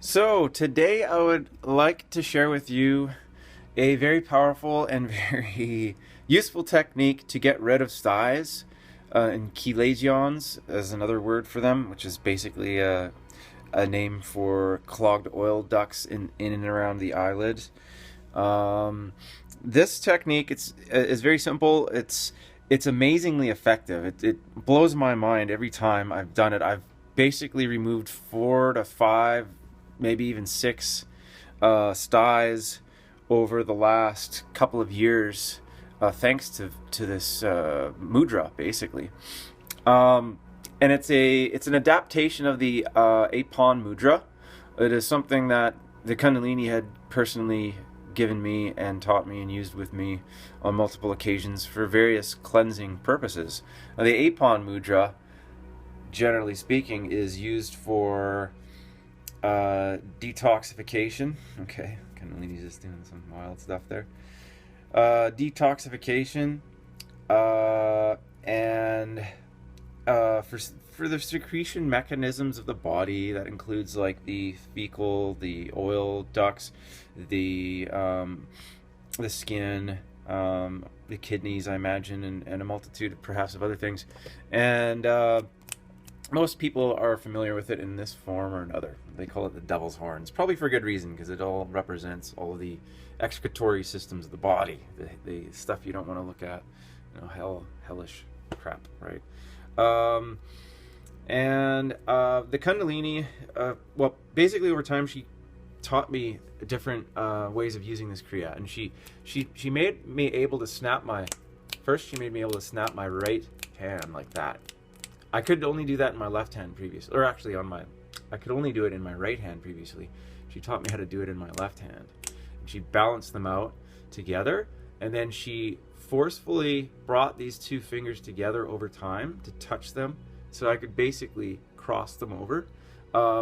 So, today I would like to share with you a very powerful and very useful technique to get rid of styes and chalazions as another word for them, which is basically a name for clogged oil ducts in and around the eyelid. This technique is very simple. It's amazingly effective. It blows my mind every time I've done it. I've basically removed 4 to 5, maybe even 6 styes over the last couple of years, thanks to this mudra, basically. And it's an adaptation of the apan mudra. It is something that the Kundalini had personally given me and taught me and used with me on multiple occasions for various cleansing purposes. Now, the apan mudra, generally speaking, is used for detoxification. Okay, Kundalini's just doing some wild stuff there. Detoxification, and for the secretion mechanisms of the body. That includes like the fecal, the oil ducts, the skin, the kidneys, I imagine, and a multitude perhaps of other things. And most people are familiar with it in this form or another. They call it the devil's horns, probably for good reason, because it all represents all of the excretory systems of the body, the stuff you don't want to look at, hellish crap, right? And the Kundalini, well, basically over time she taught me different ways of using this kriya, and she made me able to snap my right hand like that. I could only do that in my left hand previously, or actually I could only do it in my right hand previously. She taught me how to do it in my left hand. And she balanced them out together, and then she forcefully brought these two fingers together over time to touch them, so I could basically cross them over.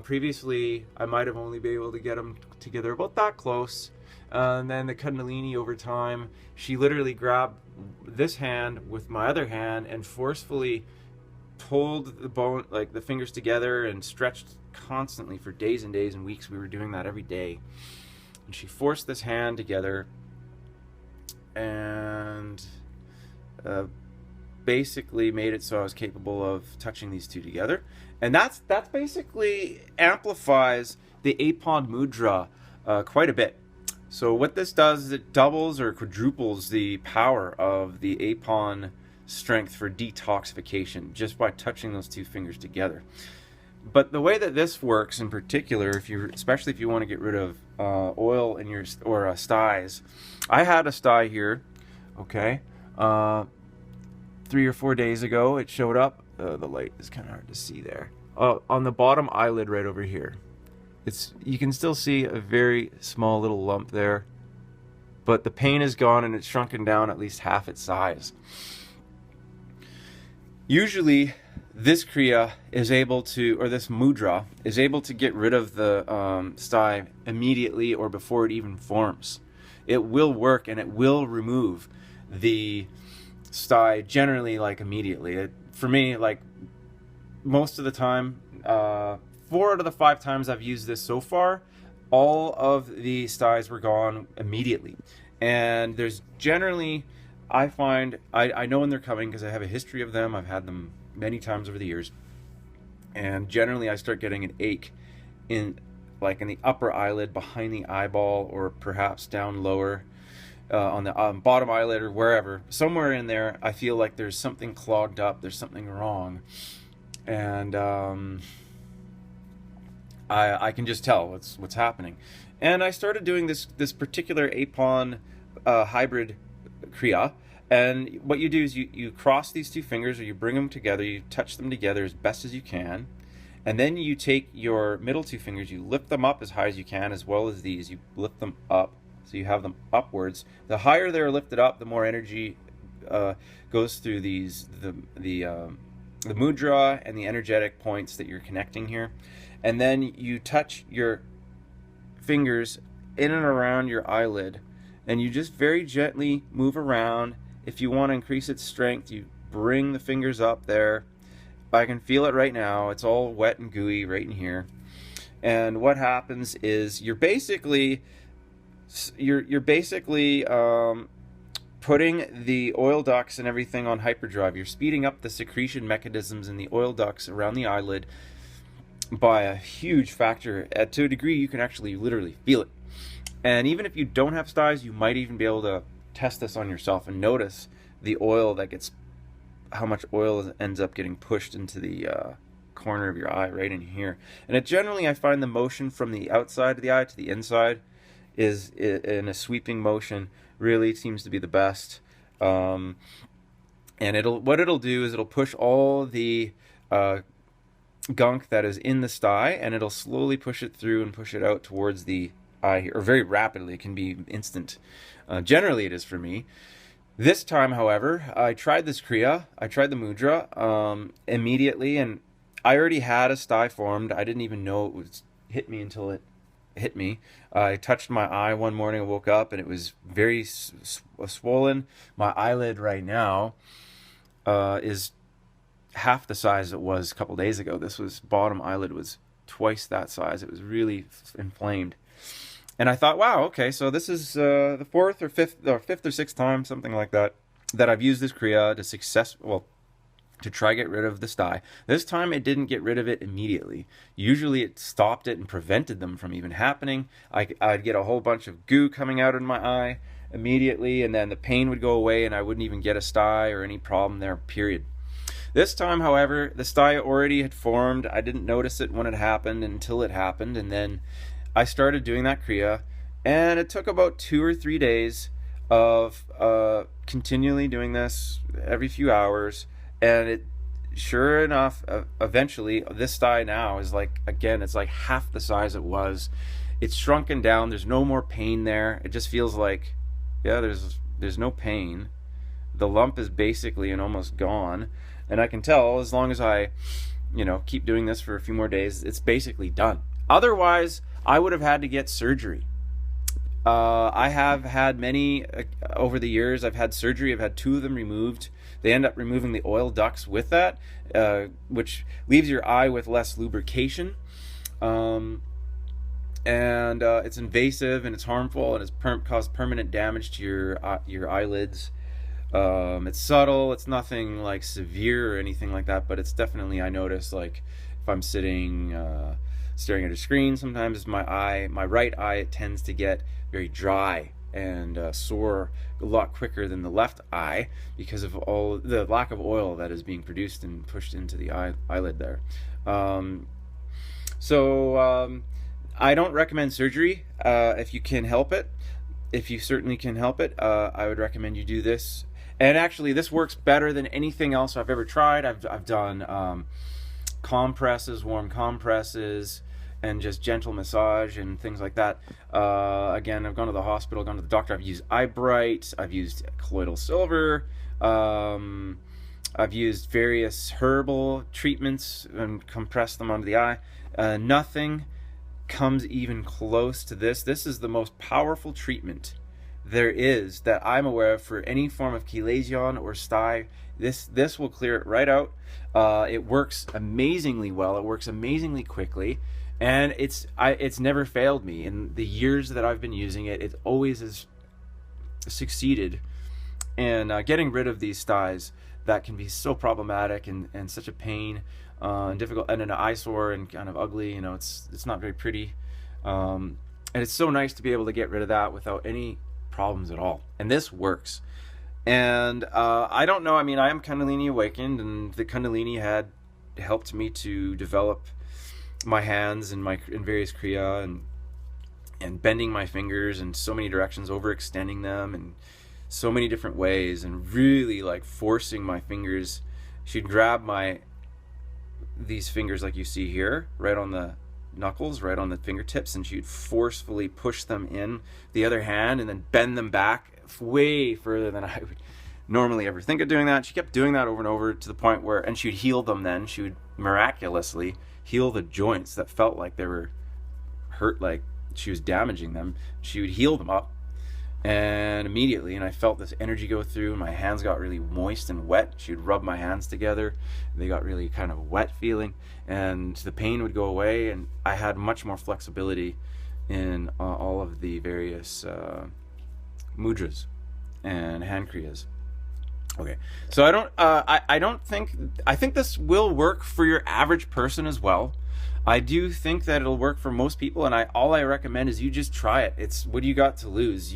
Previously, I might have only been able to get them together about that close. And then the Kundalini over time, she literally grabbed this hand with my other hand and forcefully pulled the fingers together and stretched constantly for days and days and weeks. We were doing that every day. And she forced this hand together and basically made it so I was capable of touching these two together. And that's basically amplifies the apan mudra quite a bit. So what this does is it doubles or quadruples the power of the apan strength for detoxification just by touching those two fingers together. But the way that this works in particular, especially if you want to get rid of oil in your or styes, I had a stye here, okay, 3 or 4 days ago. It showed up. The light is kind of hard to see there. On the bottom eyelid right over here. You can still see a very small little lump there, but the pain is gone and it's shrunken down at least half its size. Usually, this kriya is able to, or this mudra is able to get rid of the stye immediately or before it even forms. It will work and it will remove the stye generally like immediately. For me, like most of the time, 4 out of the 5 times I've used this so far, all of the styes were gone immediately. And there's generally, I find, I know when they're coming because I have a history of them. I've had them many times over the years. And generally I start getting an ache in the upper eyelid, behind the eyeball, or perhaps down lower on the bottom eyelid or wherever. Somewhere in there I feel like there's something clogged up, there's something wrong. And I can just tell what's happening. And I started doing this particular apan hybrid kriya, and what you do is you cross these two fingers, or you bring them together, you touch them together as best as you can, and then you take your middle two fingers, you lift them up as high as you can, as well as these, you lift them up so you have them upwards. The higher they're lifted up, the more energy goes through the mudra and the energetic points that you're connecting here. And then you touch your fingers in and around your eyelid, and you just very gently move around. If you want to increase its strength, you bring the fingers up there. I can feel it right now. It's all wet and gooey right in here. And what happens is you're basically putting the oil ducts and everything on hyperdrive. You're speeding up the secretion mechanisms in the oil ducts around the eyelid by a huge factor. To a degree, you can actually literally feel it. And even if you don't have styes, you might even be able to test this on yourself and notice the oil that gets, how much oil ends up getting pushed into the corner of your eye, right in here. And generally, I find the motion from the outside of the eye to the inside is in a sweeping motion. Really seems to be the best. And what it'll do is it'll push all the gunk that is in the stye, and it'll slowly push it through and push it out towards the eye here, or very rapidly. It can be instant. Generally, it is for me. This time, however, I tried this kriya. I tried the mudra immediately, and I already had a stye formed. I didn't even know it would hit me until it hit me. I touched my eye one morning. I woke up and it was very swollen. My eyelid right now is half the size it was a couple days ago. This bottom eyelid was twice that size. It was really inflamed. And I thought, wow, okay, so this is the fifth or sixth time, something like that, that I've used this kriya to try get rid of the stye. This time it didn't get rid of it immediately. Usually it stopped it and prevented them from even happening. I'd get a whole bunch of goo coming out in my eye immediately, and then the pain would go away and I wouldn't even get a stye or any problem there, period. This time, however, the stye already had formed. I didn't notice it when it happened until it happened, and then I started doing that kriya, and it took about 2 or 3 days of continually doing this every few hours. And it, sure enough, eventually, this stye now is like, again, it's like half the size it was. It's shrunken down. There's no more pain there. It just feels like, yeah, there's no pain. The lump is basically and almost gone. And I can tell, as long as I, keep doing this for a few more days, it's basically done. Otherwise, I would have had to get surgery. I have had many over the years. I've had surgery. I've had 2 of them removed. They end up removing the oil ducts with that, which leaves your eye with less lubrication. And it's invasive and it's harmful, and it's caused permanent damage to your eyelids. It's subtle. It's nothing like severe or anything like that, but it's definitely, I notice, like if I'm sitting staring at a screen, sometimes my right eye, it tends to get very dry and sore a lot quicker than the left eye because of all the lack of oil that is being produced and pushed into the eyelid there. So I don't recommend surgery if you can help it. If you certainly can help it, I would recommend you do this. And actually, this works better than anything else I've ever tried. I've done compresses, warm compresses, and just gentle massage and things like that. Again, I've gone to the hospital, gone to the doctor. I've used eye bright. I've used colloidal silver. I've used various herbal treatments and compressed them onto the eye. Nothing comes even close to this. This is the most powerful treatment there is that I'm aware of for any form of chalazion or stye. This will clear it right out. It works amazingly well. It works amazingly quickly. And it's never failed me in the years that I've been using it. It always has succeeded in getting rid of these styes that can be so problematic and such a pain and difficult and an eyesore and kind of ugly. It's not very pretty, and it's so nice to be able to get rid of that without any problems at all. And this works. And I don't know. I mean, I am Kundalini awakened, and the Kundalini had helped me to develop my hands in various kriya and bending my fingers in so many directions, overextending them in so many different ways, and really like forcing my fingers. She'd grab these fingers like you see here, right on the knuckles, right on the fingertips, and she'd forcefully push them in the other hand and then bend them back way further than I would normally ever think of doing that. She kept doing that over and over to the point where, and she'd heal them then. She would miraculously heal the joints that felt like they were hurt, like she was damaging them. She would heal them up. And immediately, and I felt this energy go through, and my hands got really moist and wet. She would rub my hands together, they got really kind of wet feeling, and the pain would go away, and I had much more flexibility in all of the various mudras and hand kriyas. Okay, so I think this will work for your average person as well. I do think that it'll work for most people, and all I recommend is you just try it. It's, what do you got to lose?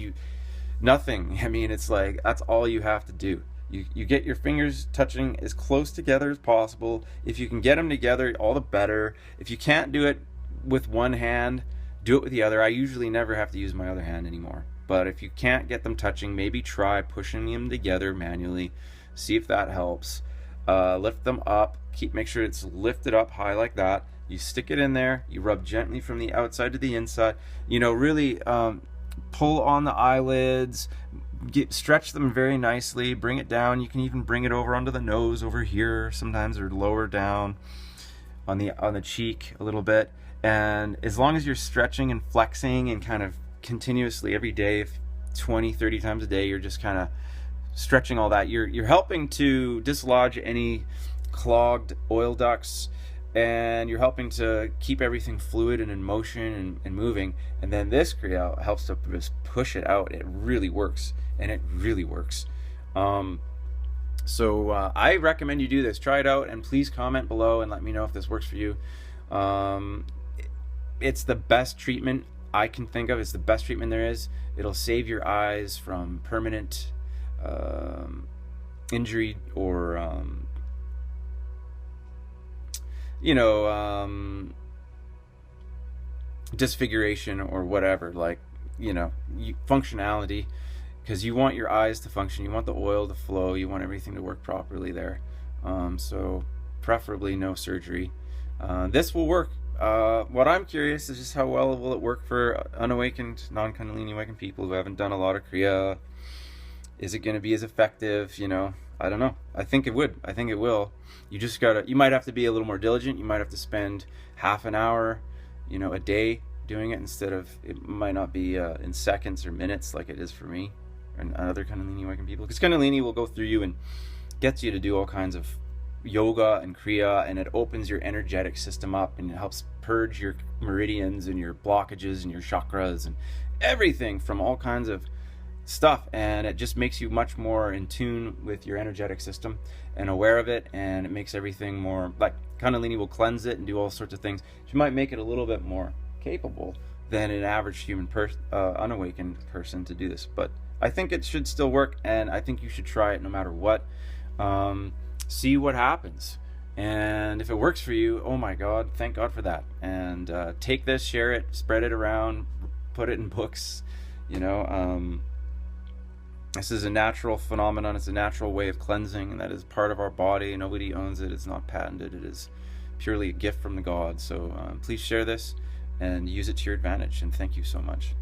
Nothing. I mean, it's like, that's all you have to do. You get your fingers touching as close together as possible. If you can get them together, all the better. If you can't do it with one hand, do it with the other. I usually never have to use my other hand anymore. But if you can't get them touching, maybe try pushing them together manually. See if that helps. Lift them up. Make sure it's lifted up high like that. You stick it in there. You rub gently from the outside to the inside. Really pull on the eyelids. Stretch them very nicely. Bring it down. You can even bring it over onto the nose over here sometimes, or lower down on the cheek a little bit. And as long as you're stretching and flexing and kind of continuously every day, 20, 30 times a day, you're just kind of stretching all that, you're helping to dislodge any clogged oil ducts, and you're helping to keep everything fluid and in motion and moving. And then this kriya helps to just push it out. It really works, and it really works. So I recommend you do this. Try it out, and please comment below and let me know if this works for you. It's the best treatment I can think of. It's the best treatment there is. It'll save your eyes from permanent injury or disfiguration or whatever, functionality, because you want your eyes to function, you want the oil to flow, you want everything to work properly there. So preferably no surgery. This will work. What I'm curious is just how well will it work for unawakened, non-Kundalini awakened people who haven't done a lot of kriya. Is it going to be as effective? I don't know. I think it would. I think it will. You might have to be a little more diligent. You might have to spend half an hour, a day doing it, instead of, it might not be in seconds or minutes like it is for me and other Kundalini awakened people. Because Kundalini will go through you and gets you to do all kinds of yoga and kriya, and it opens your energetic system up, and it helps purge your meridians and your blockages and your chakras and everything from all kinds of stuff, and it just makes you much more in tune with your energetic system and aware of it, and it makes everything more, like, Kundalini will cleanse it and do all sorts of things. She might make it a little bit more capable than an average human unawakened person to do this, but I think it should still work, and I think you should try it no matter what. See what happens, and if it works for you, oh my God, thank God for that. And take this, share it, spread it around, put it in books. This is a natural phenomenon. It's a natural way of cleansing, and that is part of our body. Nobody owns it. It's not patented. It is purely a gift from the gods. So please share this and use it to your advantage, and thank you so much.